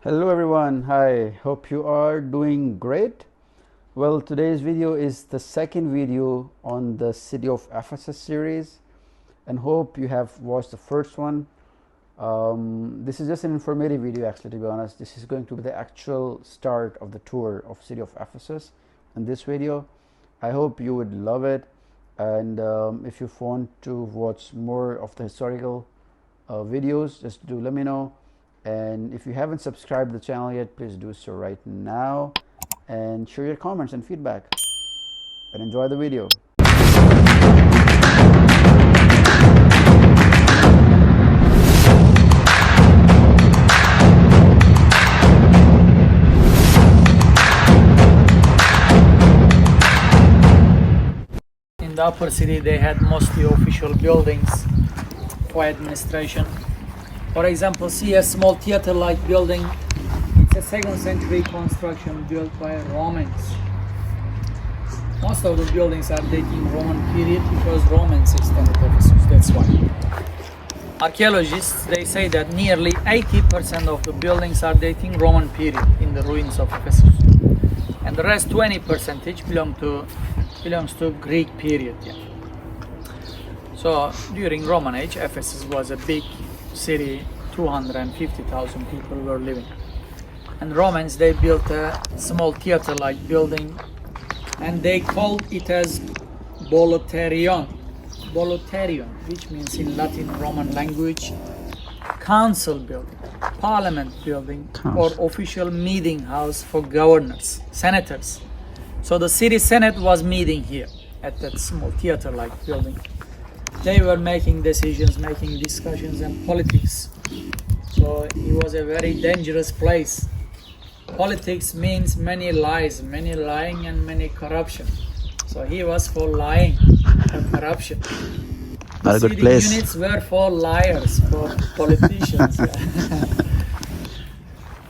Hello everyone, hi, hope you are doing great. Well, today's video is the second video on the City of Ephesus series, and hope you have watched the first one. This is just an informative video actually, to be honest. This is going to be the actual start of the tour of City of Ephesus in this video. I hope you would love it, and if you want to watch more of the historical videos, just do let me know. And if you haven't subscribed to the channel yet, please do so right now and share your comments and feedback, and enjoy the video. In the upper city they had mostly official buildings for administration. For example, see a small theater-like building. It's a 2nd century construction built by Romans. Most of the buildings are dating Roman period because Romans extended Ephesus, that's why. Archaeologists, they say that nearly 80% of the buildings are dating Roman period in the ruins of Ephesus. And the rest 20% belongs to Greek period. Yeah. So during Roman age, Ephesus was a big city, 250,000 people were living. And Romans, they built a small theater-like building, and they called it as Bouletarion, which means in Latin Roman language, council building, parliament building, or official meeting house for governors, senators. So the city senate was meeting here at that small theater-like building. They were making decisions, making discussions and politics. So it was a very dangerous place. Politics means many lies, many lying and many corruption. So he was for lying and corruption. Not a good place. Units were for liars, for politicians.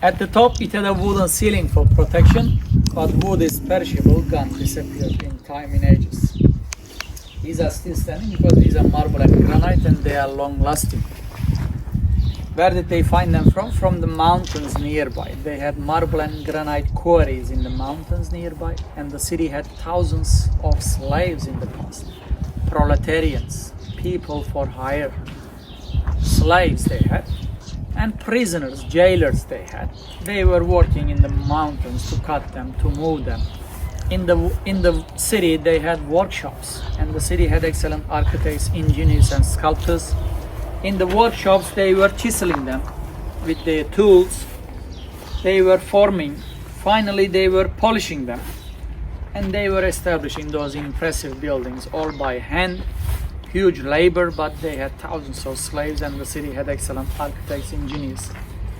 At the top it had a wooden ceiling for protection, but wood is perishable, gun disappeared in time, in ages. These are still standing because these are marble and granite and they are long lasting. Where did they find them from? From the mountains nearby. They had marble and granite quarries in the mountains nearby, and the city had thousands of slaves in the past. Proletarians, people for hire, slaves they had, and prisoners, jailers they had. They were working in the mountains to cut them, to move them. In the city they had workshops, and the city had excellent architects, engineers and sculptors. In the workshops they were chiseling them with their tools. They were forming. Finally they were polishing them, and they were establishing those impressive buildings all by hand. Huge labor, but they had thousands of slaves, and the city had excellent architects, engineers.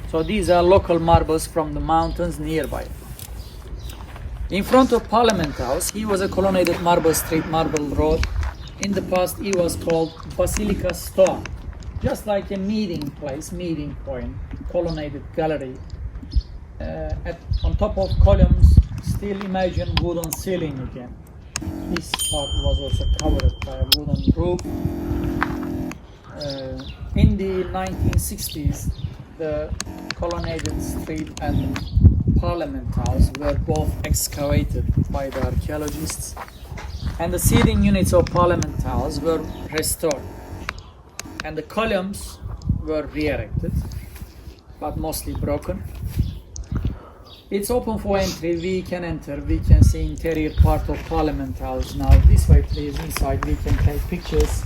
So these are local marbles from the mountains nearby. In front of Parliament House, he was a colonnaded marble street, marble road. In the past, he was called Basilica Stoa, just like a meeting place, meeting point, colonnaded gallery. On top of columns, still imagine wooden ceiling again. This part was also covered by a wooden roof. In the 1960s, the colonnaded street and Parliament House were both excavated by the archaeologists, and the seating units of Parliament House were restored, and the columns were re-erected, but mostly broken. It's open for entry. We can enter, we can see interior part of Parliament House. Now this way please, inside we can take pictures.